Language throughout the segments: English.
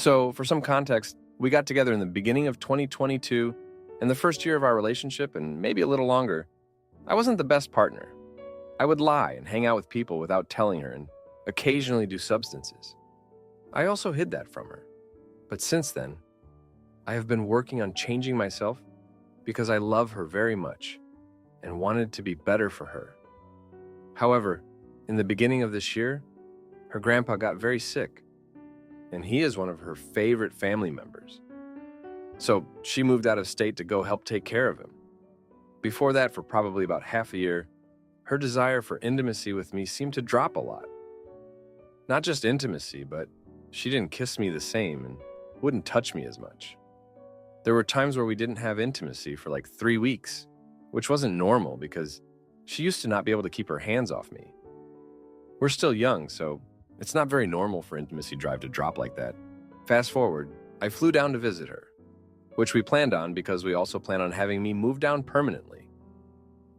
So, for some context, we got together in the beginning of 2022, and the first year of our relationship, and maybe a little longer. I wasn't the best partner. I would lie and hang out with people without telling her and occasionally do substances. I also hid that from her. But since then, I have been working on changing myself because I love her very much and wanted to be better for her. However, in the beginning of this year, her grandpa got very sick, and he is one of her favorite family members. So she moved out of state to go help take care of him. Before that, for probably about half a year, her desire for intimacy with me seemed to drop a lot. Not just intimacy, but she didn't kiss me the same and wouldn't touch me as much. There were times where we didn't have intimacy for like 3 weeks, which wasn't normal because she used to not be able to keep her hands off me. We're still young, so it's not very normal for intimacy drive to drop like that. Fast forward, I flew down to visit her, which we planned on because we also plan on having me move down permanently.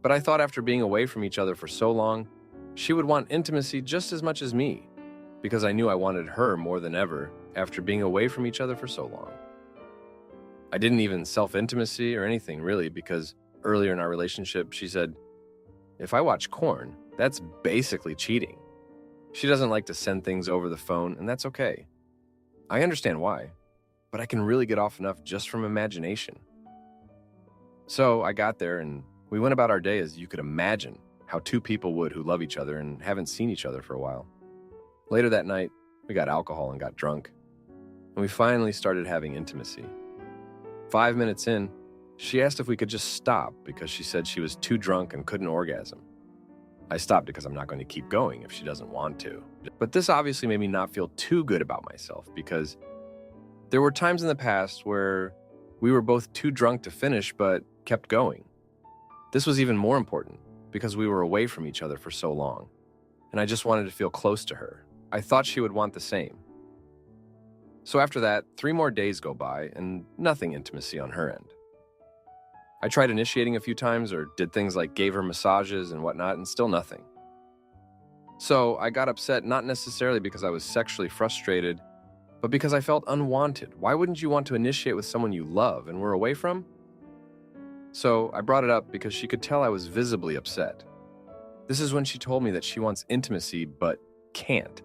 But I thought after being away from each other for so long, she would want intimacy just as much as me, because I knew I wanted her more than ever after being away from each other for so long. I didn't even self-intimacy or anything really, because earlier in our relationship, she said, "If I watch porn, that's basically cheating." She doesn't like to send things over the phone, and that's okay. I understand why, but I can really get off enough just from imagination. So I got there, and we went about our day as you could imagine how two people would who love each other and haven't seen each other for a while. Later that night, we got alcohol and got drunk, and we finally started having intimacy. 5 minutes in, she asked if we could just stop because she said she was too drunk and couldn't orgasm. I stopped because I'm not going to keep going if she doesn't want to. But this obviously made me not feel too good about myself because there were times in the past where we were both too drunk to finish but kept going. This was even more important because we were away from each other for so long, and I just wanted to feel close to her. I thought she would want the same. So after that, 3 more days go by and nothing intimacy on her end. I tried initiating a few times or did things like gave her massages and whatnot, and still nothing. So I got upset, not necessarily because I was sexually frustrated, but because I felt unwanted. Why wouldn't you want to initiate with someone you love and were away from? So I brought it up because she could tell I was visibly upset. This is when she told me that she wants intimacy but can't,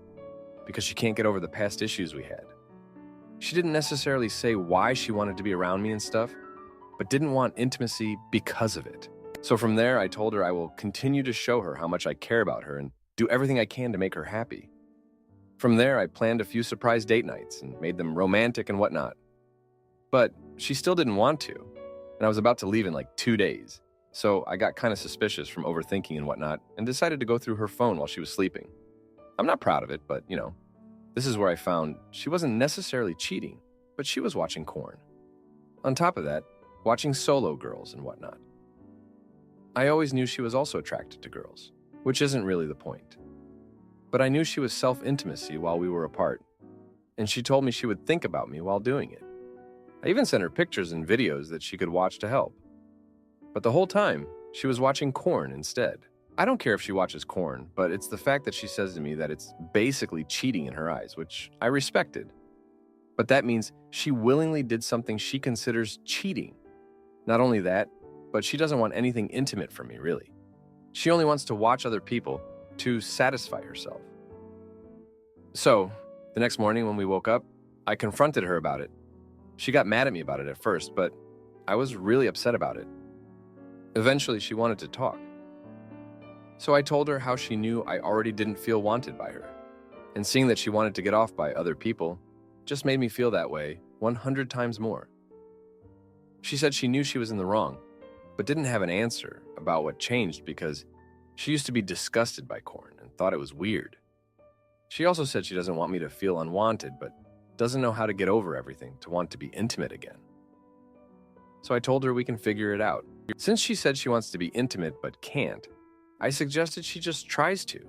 because she can't get over the past issues we had. She didn't necessarily say why she wanted to be around me and stuff, but didn't want intimacy because of it. So from there, I told her I will continue to show her how much I care about her and do everything I can to make her happy. From there, I planned a few surprise date nights and made them romantic and whatnot. But she still didn't want to, and I was about to leave in like 2 days. So I got kind of suspicious from overthinking and whatnot and decided to go through her phone while she was sleeping. I'm not proud of it, but this is where I found she wasn't necessarily cheating, but she was watching porn. On top of that, watching solo girls and whatnot. I always knew she was also attracted to girls, which isn't really the point. But I knew she was self-intimacy while we were apart, and she told me she would think about me while doing it. I even sent her pictures and videos that she could watch to help. But the whole time, she was watching porn instead. I don't care if she watches porn, but it's the fact that she says to me that it's basically cheating in her eyes, which I respected. But that means she willingly did something she considers cheating. Not only that, but she doesn't want anything intimate from me, really. She only wants to watch other people to satisfy herself. So, the next morning when we woke up, I confronted her about it. She got mad at me about it at first, but I was really upset about it. Eventually, she wanted to talk. So I told her how she knew I already didn't feel wanted by her, and seeing that she wanted to get off by other people just made me feel that way 100 times more. She said she knew she was in the wrong, but didn't have an answer about what changed because she used to be disgusted by porn and thought it was weird. She also said she doesn't want me to feel unwanted, but doesn't know how to get over everything to want to be intimate again. So I told her we can figure it out. Since she said she wants to be intimate but can't, I suggested she just tries to.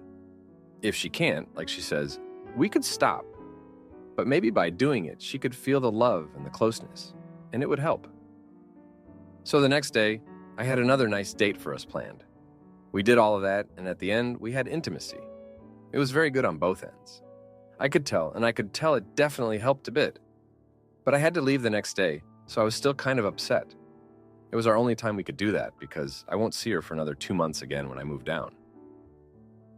If she can't, like she says, we could stop. But maybe by doing it, she could feel the love and the closeness, and it would help. So the next day, I had another nice date for us planned. We did all of that, and at the end, we had intimacy. It was very good on both ends. I could tell it definitely helped a bit. But I had to leave the next day, so I was still kind of upset. It was our only time we could do that because I won't see her for another 2 months again when I move down.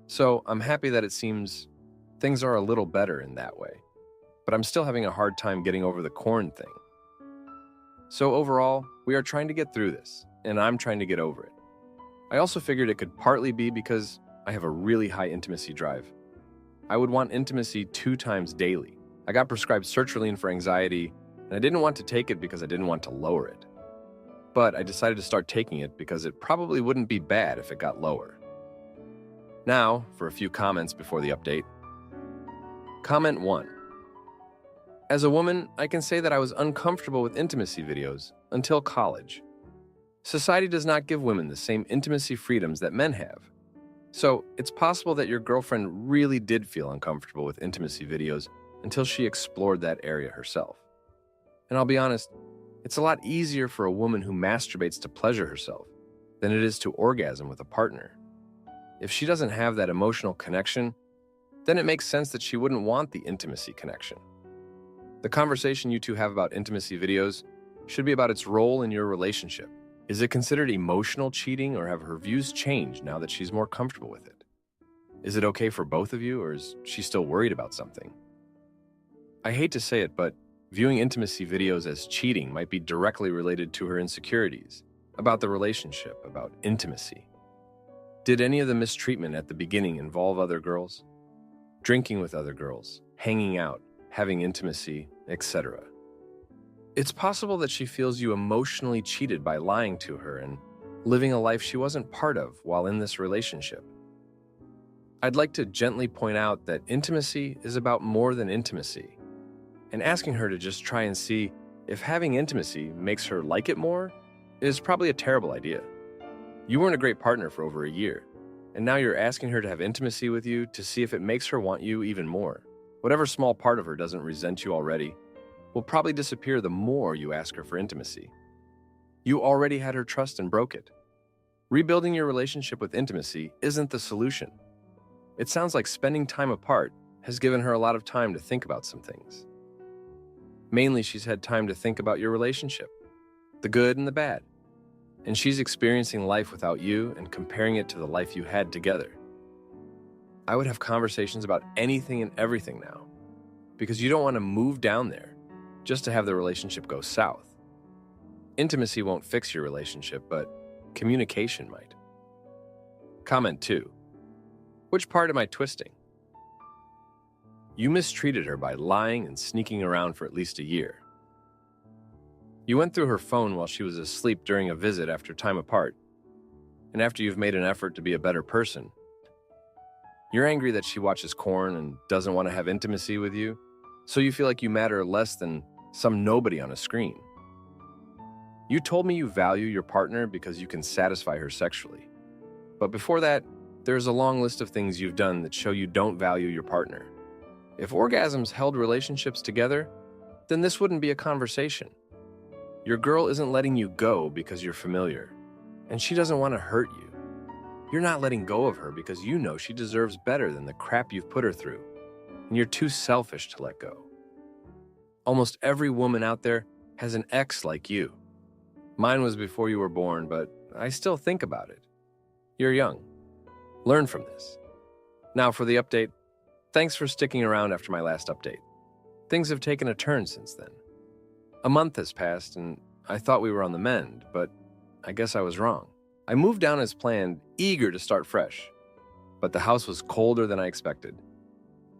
So I'm happy that it seems things are a little better in that way, but I'm still having a hard time getting over the corn thing. So overall, we are trying to get through this, and I'm trying to get over it. I also figured it could partly be because I have a really high intimacy drive. I would want intimacy 2 times daily. I got prescribed sertraline for anxiety, and I didn't want to take it because I didn't want to lower it. But I decided to start taking it because it probably wouldn't be bad if it got lower. Now, for a few comments before the update. Comment 1. As a woman, I can say that I was uncomfortable with intimacy videos until college. Society does not give women the same intimacy freedoms that men have. So, it's possible that your girlfriend really did feel uncomfortable with intimacy videos until she explored that area herself. And I'll be honest, it's a lot easier for a woman who masturbates to pleasure herself than it is to orgasm with a partner. If she doesn't have that emotional connection, then it makes sense that she wouldn't want the intimacy connection. The conversation you two have about intimacy videos should be about its role in your relationship. Is it considered emotional cheating, or have her views changed now that she's more comfortable with it? Is it okay for both of you, or is she still worried about something? I hate to say it, but viewing intimacy videos as cheating might be directly related to her insecurities about the relationship, about intimacy. Did any of the mistreatment at the beginning involve other girls? Drinking with other girls, hanging out, having intimacy, etc. It's possible that she feels you emotionally cheated by lying to her and living a life she wasn't part of while in this relationship. I'd like to gently point out that intimacy is about more than intimacy, and asking her to just try and see if having intimacy makes her like it more is probably a terrible idea. You weren't a great partner for over a year, and now you're asking her to have intimacy with you to see if it makes her want you even more. Whatever small part of her doesn't resent you already will probably disappear the more you ask her for intimacy. You already had her trust and broke it. Rebuilding your relationship with intimacy isn't the solution. It sounds like spending time apart has given her a lot of time to think about some things. Mainly, she's had time to think about your relationship, the good and the bad. And she's experiencing life without you and comparing it to the life you had together. I would have conversations about anything and everything now, because you don't want to move down there just to have the relationship go south. Intimacy won't fix your relationship, but communication might. Comment 2. Which part am I twisting? You mistreated her by lying and sneaking around for at least a year. You went through her phone while she was asleep during a visit after time apart, and after you've made an effort to be a better person. You're angry that she watches porn and doesn't want to have intimacy with you, so you feel like you matter less than some nobody on a screen. You told me you value your partner because you can satisfy her sexually. But before that, there's a long list of things you've done that show you don't value your partner. If orgasms held relationships together, then this wouldn't be a conversation. Your girl isn't letting you go because you're familiar, and she doesn't want to hurt you. You're not letting go of her because you know she deserves better than the crap you've put her through, and you're too selfish to let go. Almost every woman out there has an ex like you. Mine was before you were born, but I still think about it. You're young. Learn from this. Now for the update. Thanks for sticking around after my last update. Things have taken a turn since then. A month has passed, and I thought we were on the mend, but I guess I was wrong. I moved down as planned, eager to start fresh. But the house was colder than I expected.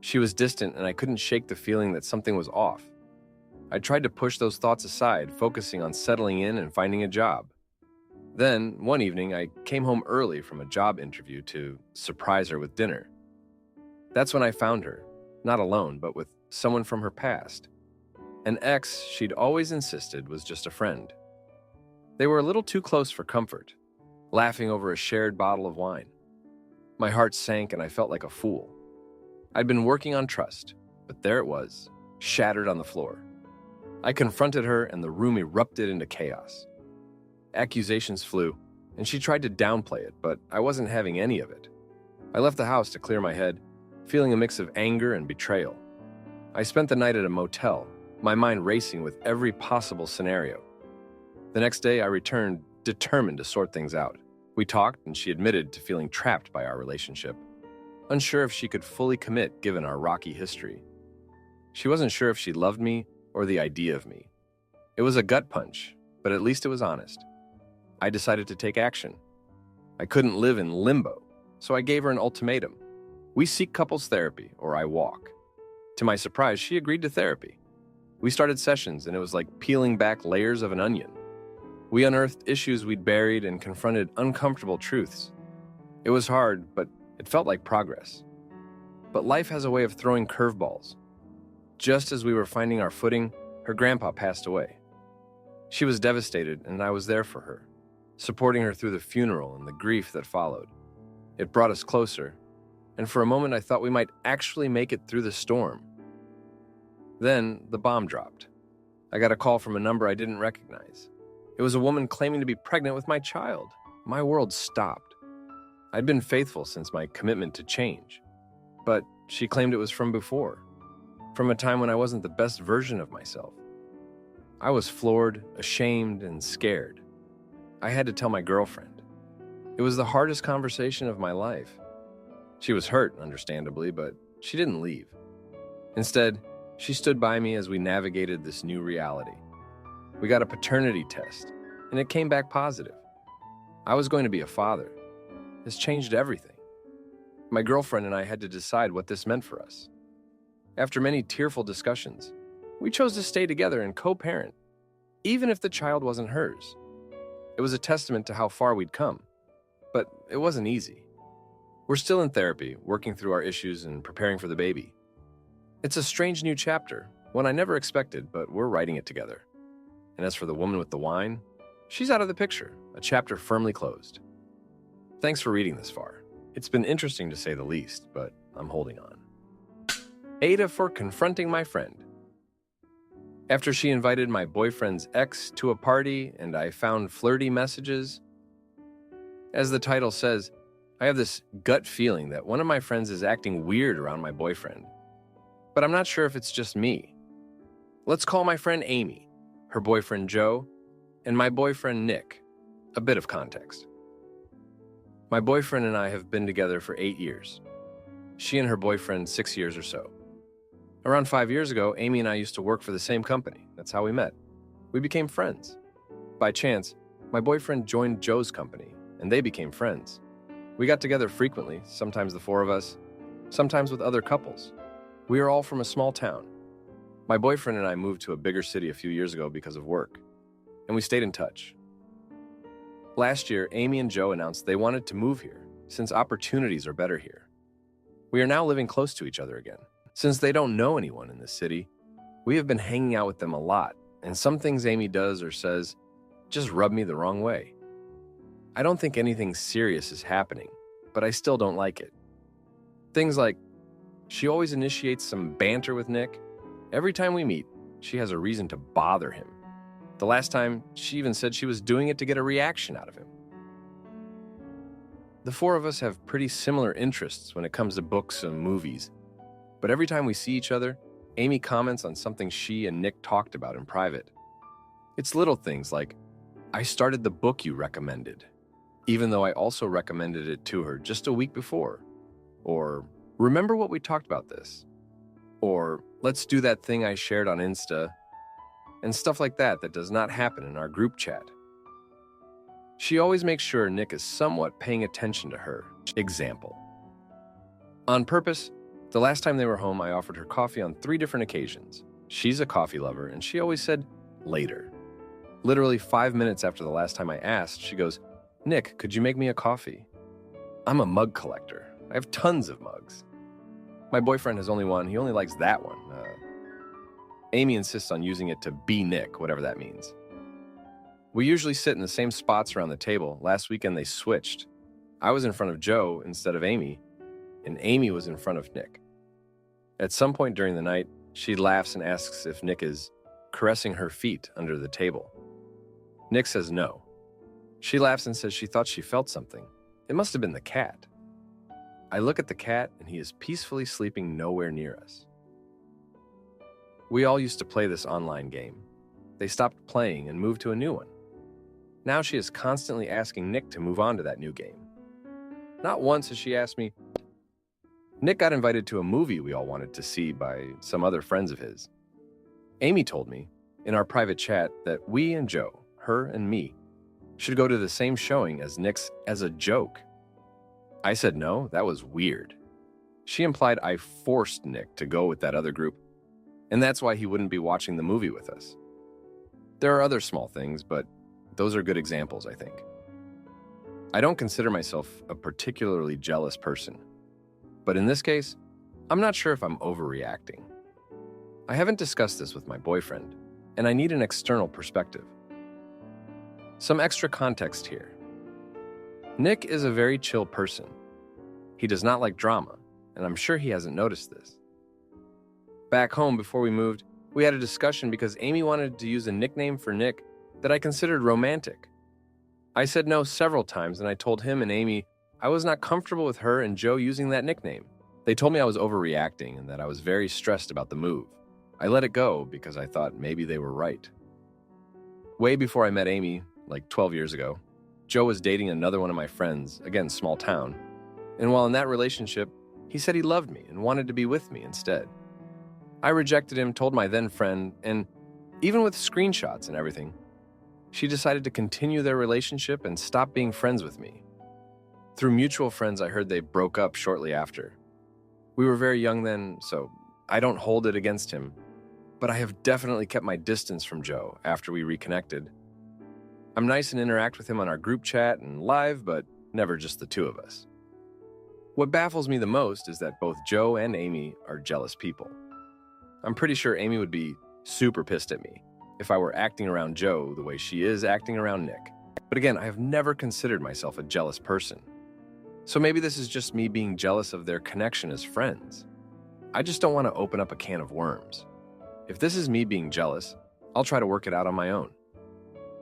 She was distant, and I couldn't shake the feeling that something was off. I tried to push those thoughts aside, focusing on settling in and finding a job. Then, one evening, I came home early from a job interview to surprise her with dinner. That's when I found her, not alone, but with someone from her past. An ex she'd always insisted was just a friend. They were a little too close for comfort, laughing over a shared bottle of wine. My heart sank and I felt like a fool. I'd been working on trust, but there it was, shattered on the floor. I confronted her and the room erupted into chaos. Accusations flew, and she tried to downplay it, but I wasn't having any of it. I left the house to clear my head, feeling a mix of anger and betrayal. I spent the night at a motel, my mind racing with every possible scenario. The next day, I returned, determined to sort things out. We talked, and she admitted to feeling trapped by our relationship, unsure if she could fully commit given our rocky history. She wasn't sure if she loved me or the idea of me. It was a gut punch, but at least it was honest. I decided to take action. I couldn't live in limbo, so I gave her an ultimatum. We seek couples therapy, or I walk. To my surprise, she agreed to therapy. We started sessions, and it was like peeling back layers of an onion. We unearthed issues we'd buried and confronted uncomfortable truths. It was hard, but it felt like progress. But life has a way of throwing curveballs. Just as we were finding our footing, her grandpa passed away. She was devastated, and I was there for her, supporting her through the funeral and the grief that followed. It brought us closer, and for a moment I thought we might actually make it through the storm. Then the bomb dropped. I got a call from a number I didn't recognize. It was a woman claiming to be pregnant with my child. My world stopped. I'd been faithful since my commitment to change, but she claimed it was from before, from a time when I wasn't the best version of myself. I was floored, ashamed, and scared. I had to tell my girlfriend. It was the hardest conversation of my life. She was hurt, understandably, but she didn't leave. Instead, she stood by me as we navigated this new reality. We got a paternity test, and it came back positive. I was going to be a father. This changed everything. My girlfriend and I had to decide what this meant for us. After many tearful discussions, we chose to stay together and co-parent, even if the child wasn't hers. It was a testament to how far we'd come, but it wasn't easy. We're still in therapy, working through our issues and preparing for the baby. It's a strange new chapter, one I never expected, but we're writing it together. And as for the woman with the wine, she's out of the picture, a chapter firmly closed. Thanks for reading this far. It's been interesting to say the least, but I'm holding on. Aita for confronting my friend. After she invited my boyfriend's ex to a party and I found flirty messages, as the title says, I have this gut feeling that one of my friends is acting weird around my boyfriend. But I'm not sure if it's just me. Let's call my friend Amy, her boyfriend Joe, and my boyfriend Nick. A bit of context. My boyfriend and I have been together for 8 years. She and her boyfriend 6 years or so. Around 5 years ago, Amy and I used to work for the same company. That's how we met. We became friends. By chance, my boyfriend joined Joe's company, and they became friends. We got together frequently, sometimes the four of us, sometimes with other couples. We are all from a small town. My boyfriend and I moved to a bigger city a few years ago because of work, and we stayed in touch. Last year, Amy and Joe announced they wanted to move here, since opportunities are better here. We are now living close to each other again. Since they don't know anyone in this city, we have been hanging out with them a lot, and some things Amy does or says just rub me the wrong way. I don't think anything serious is happening, but I still don't like it. Things like, she always initiates some banter with Nick. Every time we meet, she has a reason to bother him. The last time, she even said she was doing it to get a reaction out of him. The four of us have pretty similar interests when it comes to books and movies, but every time we see each other, Amy comments on something she and Nick talked about in private. It's little things like, I started the book you recommended, even though I also recommended it to her just a week before. Or, remember what we talked about this? Or, let's do that thing I shared on Insta, and stuff like that does not happen in our group chat. She always makes sure Nick is somewhat paying attention to her. Example. On purpose, the last time they were home, I offered her coffee on 3 different occasions. She's a coffee lover, and she always said, later. Literally 5 minutes after the last time I asked, she goes, Nick, could you make me a coffee? I'm a mug collector. I have tons of mugs. My boyfriend has only one. He only likes that one. Amy insists on using it to be Nick, whatever that means. We usually sit in the same spots around the table. Last weekend they switched. I was in front of Joe instead of Amy, and Amy was in front of Nick. At some point during the night, she laughs and asks if Nick is caressing her feet under the table. Nick says no. She laughs and says she thought she felt something. It must have been the cat. I look at the cat, and he is peacefully sleeping nowhere near us. We all used to play this online game. They stopped playing and moved to a new one. Now she is constantly asking Nick to move on to that new game. Not once has she asked me. Nick got invited to a movie we all wanted to see by some other friends of his. Amy told me, in our private chat, that we and Joe, her and me, should go to the same showing as Nick's as a joke. I said no, that was weird. She implied I forced Nick to go with that other group, and that's why he wouldn't be watching the movie with us. There are other small things, but those are good examples, I think. I don't consider myself a particularly jealous person, but in this case, I'm not sure if I'm overreacting. I haven't discussed this with my boyfriend, and I need an external perspective. Some extra context here. Nick is a very chill person. He does not like drama, and I'm sure he hasn't noticed this. Back home before we moved, we had a discussion because Amy wanted to use a nickname for Nick that I considered romantic. I said no several times, and I told him and Amy I was not comfortable with her and Joe using that nickname. They told me I was overreacting and that I was very stressed about the move. I let it go because I thought maybe they were right. Way before I met Amy, like 12 years ago, Joe was dating another one of my friends, again, small town. And while in that relationship, he said he loved me and wanted to be with me instead. I rejected him, told my then friend, and even with screenshots and everything, she decided to continue their relationship and stop being friends with me. Through mutual friends, I heard they broke up shortly after. We were very young then, so I don't hold it against him, but I have definitely kept my distance from Joe after we reconnected. I'm nice and interact with him on our group chat and live, but never just the two of us. What baffles me the most is that both Joe and Amy are jealous people. I'm pretty sure Amy would be super pissed at me if I were acting around Joe the way she is acting around Nick. But again, I have never considered myself a jealous person. So maybe this is just me being jealous of their connection as friends. I just don't want to open up a can of worms. If this is me being jealous, I'll try to work it out on my own.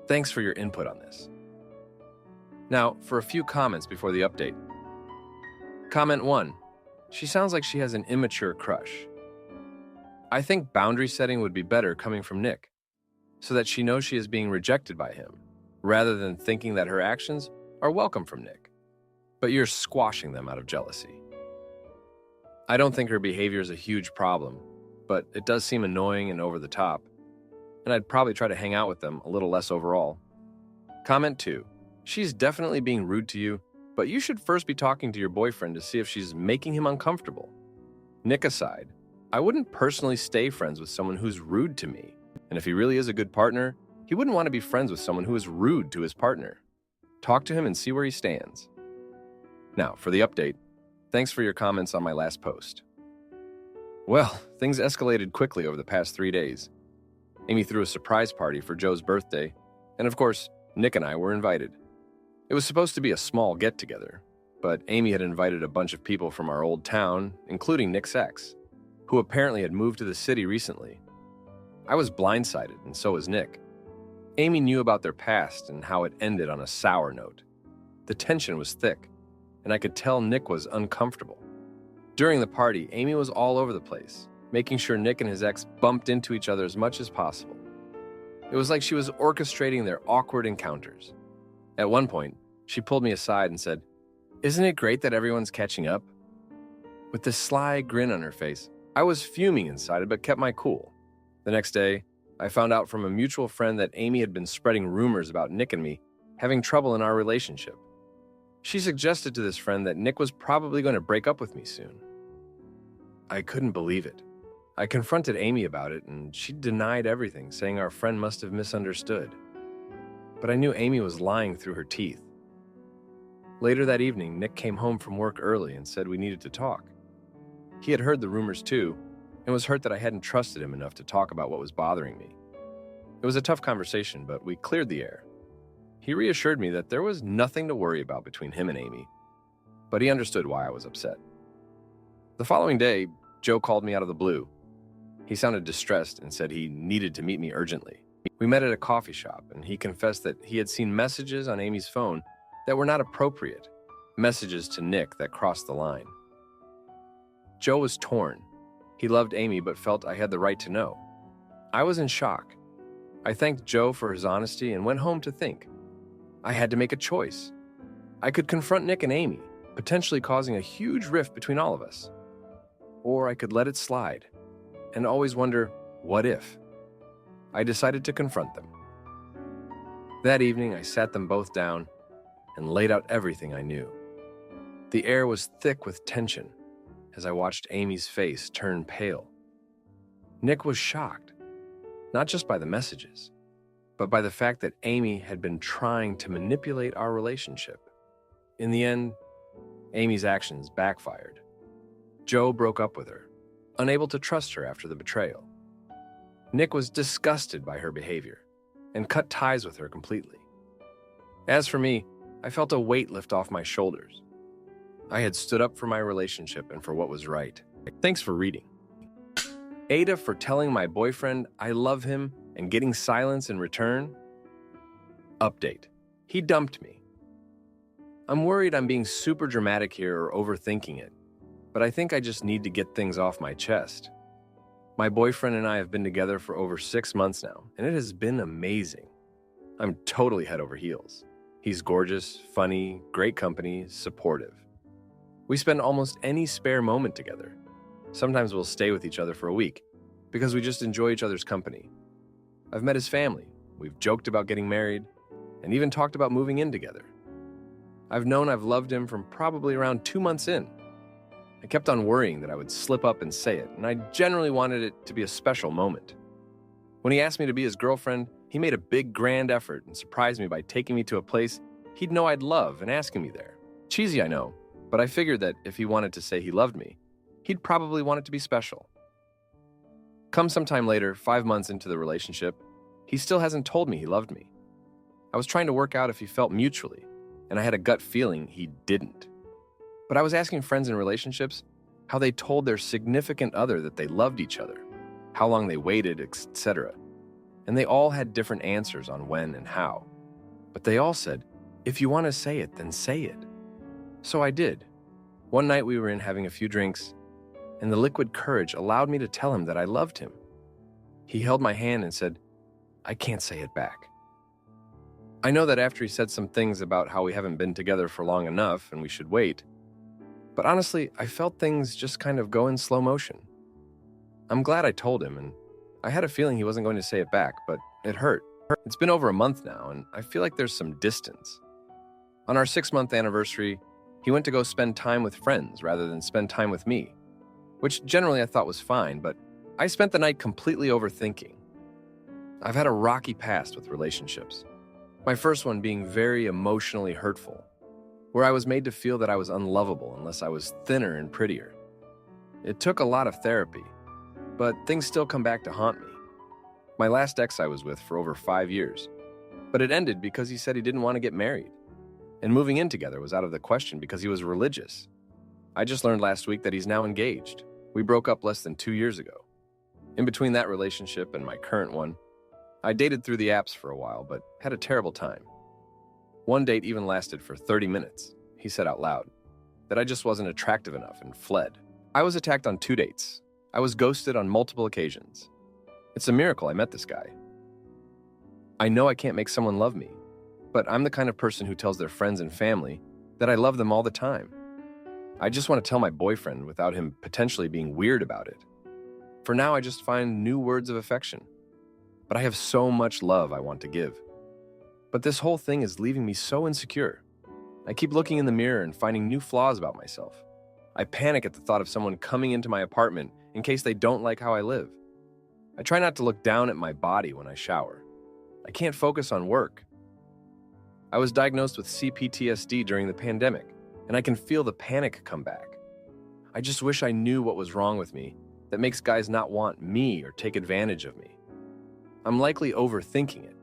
Thanks for your input on this. Now, for a few comments before the update. Comment 1. She sounds like she has an immature crush. I think boundary setting would be better coming from Nick, so that she knows she is being rejected by him, rather than thinking that her actions are welcome from Nick. But you're squashing them out of jealousy. I don't think her behavior is a huge problem, but it does seem annoying and over the top, and I'd probably try to hang out with them a little less overall. Comment 2. She's definitely being rude to you, but you should first be talking to your boyfriend to see if she's making him uncomfortable. Nick aside, I wouldn't personally stay friends with someone who's rude to me, and if he really is a good partner, he wouldn't want to be friends with someone who is rude to his partner. Talk to him and see where he stands. Now, for the update, thanks for your comments on my last post. Well, things escalated quickly over the past 3 days. Amy threw a surprise party for Joe's birthday, and of course, Nick and I were invited. It was supposed to be a small get-together, but Amy had invited a bunch of people from our old town, including Nick's ex, who apparently had moved to the city recently. I was blindsided, and so was Nick. Amy knew about their past and how it ended on a sour note. The tension was thick, and I could tell Nick was uncomfortable. During the party, Amy was all over the place, making sure Nick and his ex bumped into each other as much as possible. It was like she was orchestrating their awkward encounters. At one point, she pulled me aside and said, "Isn't it great that everyone's catching up?" With this sly grin on her face, I was fuming inside but kept my cool. The next day, I found out from a mutual friend that Amy had been spreading rumors about Nick and me having trouble in our relationship. She suggested to this friend that Nick was probably going to break up with me soon. I couldn't believe it. I confronted Amy about it, and she denied everything, saying our friend must have misunderstood. But I knew Amy was lying through her teeth. Later that evening, Nick came home from work early and said we needed to talk. He had heard the rumors too, and was hurt that I hadn't trusted him enough to talk about what was bothering me. It was a tough conversation, but we cleared the air. He reassured me that there was nothing to worry about between him and Amy, but he understood why I was upset. The following day, Joe called me out of the blue. He sounded distressed and said he needed to meet me urgently. We met at a coffee shop, and he confessed that he had seen messages on Amy's phone that were not appropriate, messages to Nick that crossed the line. Joe was torn. He loved Amy but felt I had the right to know. I was in shock. I thanked Joe for his honesty and went home to think. I had to make a choice. I could confront Nick and Amy, potentially causing a huge rift between all of us. Or I could let it slide and always wonder, what if? I decided to confront them. That evening, I sat them both down and laid out everything I knew. The air was thick with tension as I watched Amy's face turn pale. Nick was shocked, not just by the messages, but by the fact that Amy had been trying to manipulate our relationship. In the end, Amy's actions backfired. Joe broke up with her, unable to trust her after the betrayal. Nick was disgusted by her behavior and cut ties with her completely. As for me, I felt a weight lift off my shoulders. I had stood up for my relationship and for what was right. Thanks for reading. Aita for telling my boyfriend I love him and getting silence in return. Update. He dumped me. I'm worried I'm being super dramatic here or overthinking it, but I think I just need to get things off my chest. My boyfriend and I have been together for over 6 months now, and it has been amazing. I'm totally head over heels. He's gorgeous, funny, great company, supportive. We spend almost any spare moment together. Sometimes we'll stay with each other for a week because we just enjoy each other's company. I've met his family, we've joked about getting married, and even talked about moving in together. I've known I've loved him from probably around 2 months in. I kept on worrying that I would slip up and say it, and I generally wanted it to be a special moment. When he asked me to be his girlfriend, he made a big grand effort and surprised me by taking me to a place he'd know I'd love and asking me there. Cheesy, I know, but I figured that if he wanted to say he loved me, he'd probably want it to be special. Come sometime later, 5 months into the relationship, he still hasn't told me he loved me. I was trying to work out if he felt mutually, and I had a gut feeling he didn't. But I was asking friends in relationships how they told their significant other that they loved each other, how long they waited, etc. And they all had different answers on when and how. But they all said, if you want to say it, then say it. So I did. One night we were in having a few drinks, and the liquid courage allowed me to tell him that I loved him. He held my hand and said, I can't say it back. I know that after he said some things about how we haven't been together for long enough and we should wait, but honestly, I felt things just kind of go in slow motion. I'm glad I told him, and I had a feeling he wasn't going to say it back, but it hurt. It's been over a month now, and I feel like there's some distance. On our 6-month anniversary, he went to go spend time with friends rather than spend time with me, which generally I thought was fine, but I spent the night completely overthinking. I've had a rocky past with relationships. My first one being very emotionally hurtful, where I was made to feel that I was unlovable unless I was thinner and prettier. It took a lot of therapy, but things still come back to haunt me. My last ex I was with for over 5 years, but it ended because he said he didn't want to get married, and moving in together was out of the question because he was religious. I just learned last week that he's now engaged. We broke up less than 2 years ago. In between that relationship and my current one, I dated through the apps for a while, but had a terrible time. One date even lasted for 30 minutes. He said out loud that I just wasn't attractive enough and fled. I was attacked on 2 dates. I was ghosted on multiple occasions. It's a miracle I met this guy. I know I can't make someone love me, but I'm the kind of person who tells their friends and family that I love them all the time. I just want to tell my boyfriend without him potentially being weird about it. For now, I just find new words of affection. But I have so much love I want to give. But this whole thing is leaving me so insecure. I keep looking in the mirror and finding new flaws about myself. I panic at the thought of someone coming into my apartment in case they don't like how I live. I try not to look down at my body when I shower. I can't focus on work. I was diagnosed with CPTSD during the pandemic, and I can feel the panic come back. I just wish I knew what was wrong with me that makes guys not want me or take advantage of me. I'm likely overthinking it,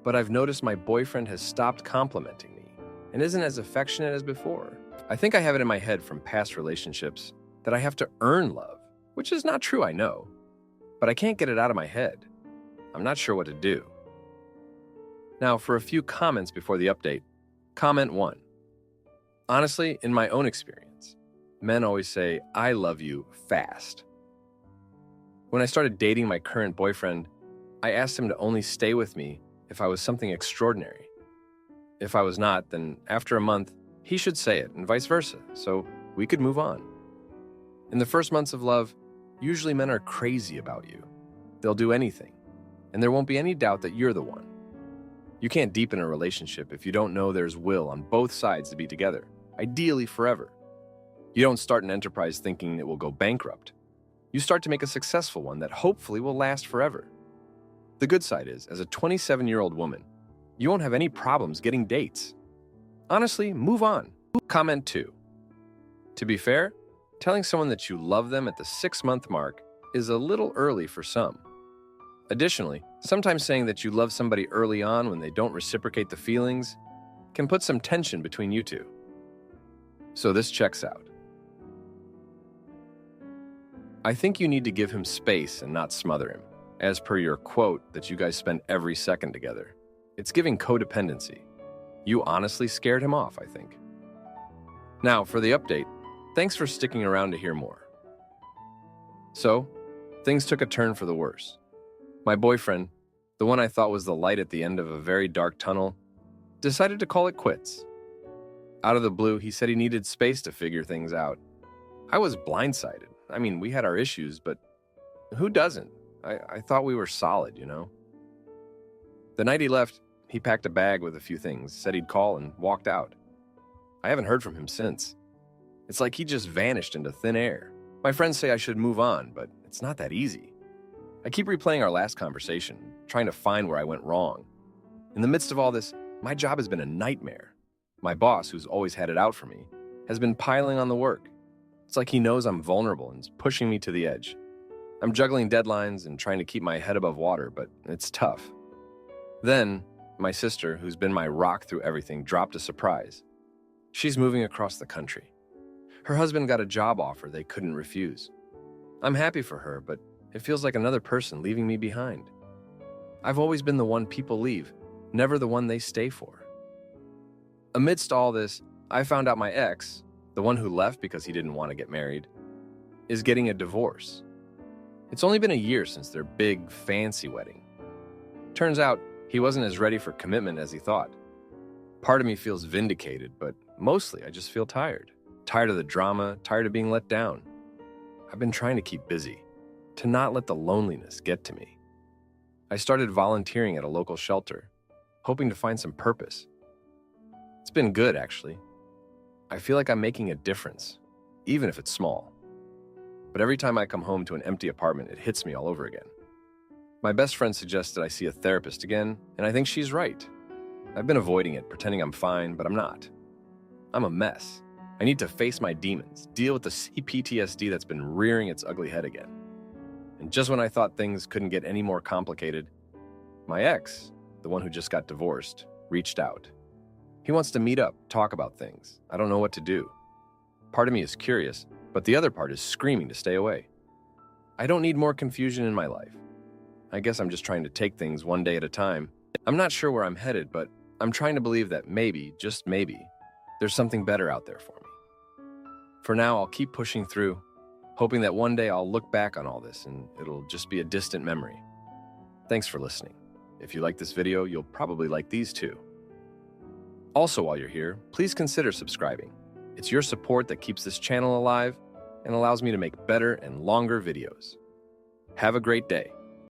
but I've noticed my boyfriend has stopped complimenting me and isn't as affectionate as before. I think I have it in my head from past relationships that I have to earn love, which is not true, I know, but I can't get it out of my head. I'm not sure what to do. Now, for a few comments before the update. Comment 1. Honestly, in my own experience, men always say, I love you, fast. When I started dating my current boyfriend, I asked him to only stay with me if I was something extraordinary. If I was not, then after a month, he should say it, and vice versa, so we could move on. In the first months of love, usually men are crazy about you. They'll do anything, and there won't be any doubt that you're the one. You can't deepen a relationship if you don't know there's will on both sides to be together, ideally forever. You don't start an enterprise thinking it will go bankrupt. You start to make a successful one that hopefully will last forever. The good side is, as a 27-year-old woman, you won't have any problems getting dates. Honestly, move on. Comment 2. To be fair, telling someone that you love them at the 6-month mark is a little early for some. Additionally, sometimes saying that you love somebody early on when they don't reciprocate the feelings can put some tension between you two. So this checks out. I think you need to give him space and not smother him, as per your quote that you guys spend every second together. It's giving codependency. You honestly scared him off, I think. Now, for the update, thanks for sticking around to hear more. So, things took a turn for the worse. My boyfriend, the one I thought was the light at the end of a very dark tunnel, decided to call it quits. Out of the blue, he said he needed space to figure things out. I was blindsided. I mean, we had our issues, but who doesn't? I thought we were solid, you know? The night he left, he packed a bag with a few things, said he'd call, and walked out. I haven't heard from him since. It's like he just vanished into thin air. My friends say I should move on, but it's not that easy. I keep replaying our last conversation, trying to find where I went wrong. In the midst of all this, my job has been a nightmare. My boss, who's always had it out for me, has been piling on the work. It's like he knows I'm vulnerable and is pushing me to the edge. I'm juggling deadlines and trying to keep my head above water, but it's tough. Then, my sister, who's been my rock through everything, dropped a surprise. She's moving across the country. Her husband got a job offer they couldn't refuse. I'm happy for her, but it feels like another person leaving me behind. I've always been the one people leave, never the one they stay for. Amidst all this, I found out my ex, the one who left because he didn't want to get married, is getting a divorce. It's only been a year since their big, fancy wedding. Turns out, he wasn't as ready for commitment as he thought. Part of me feels vindicated, but mostly I just feel tired. Tired of the drama, tired of being let down. I've been trying to keep busy, to not let the loneliness get to me. I started volunteering at a local shelter, hoping to find some purpose. It's been good, actually. I feel like I'm making a difference, even if it's small. But every time I come home to an empty apartment, it hits me all over again. My best friend suggested I see a therapist again, and I think she's right. I've been avoiding it, pretending I'm fine, but I'm not. I'm a mess. I need to face my demons, deal with the CPTSD that's been rearing its ugly head again. And just when I thought things couldn't get any more complicated, my ex, the one who just got divorced, reached out. He wants to meet up, talk about things. I don't know what to do. Part of me is curious, but the other part is screaming to stay away. I don't need more confusion in my life. I guess I'm just trying to take things one day at a time. I'm not sure where I'm headed, but I'm trying to believe that maybe, just maybe, there's something better out there for me. For now, I'll keep pushing through, hoping that one day I'll look back on all this and it'll just be a distant memory. Thanks for listening. If you like this video, you'll probably like these too. Also, while you're here, please consider subscribing. It's your support that keeps this channel alive and allows me to make better and longer videos. Have a great day.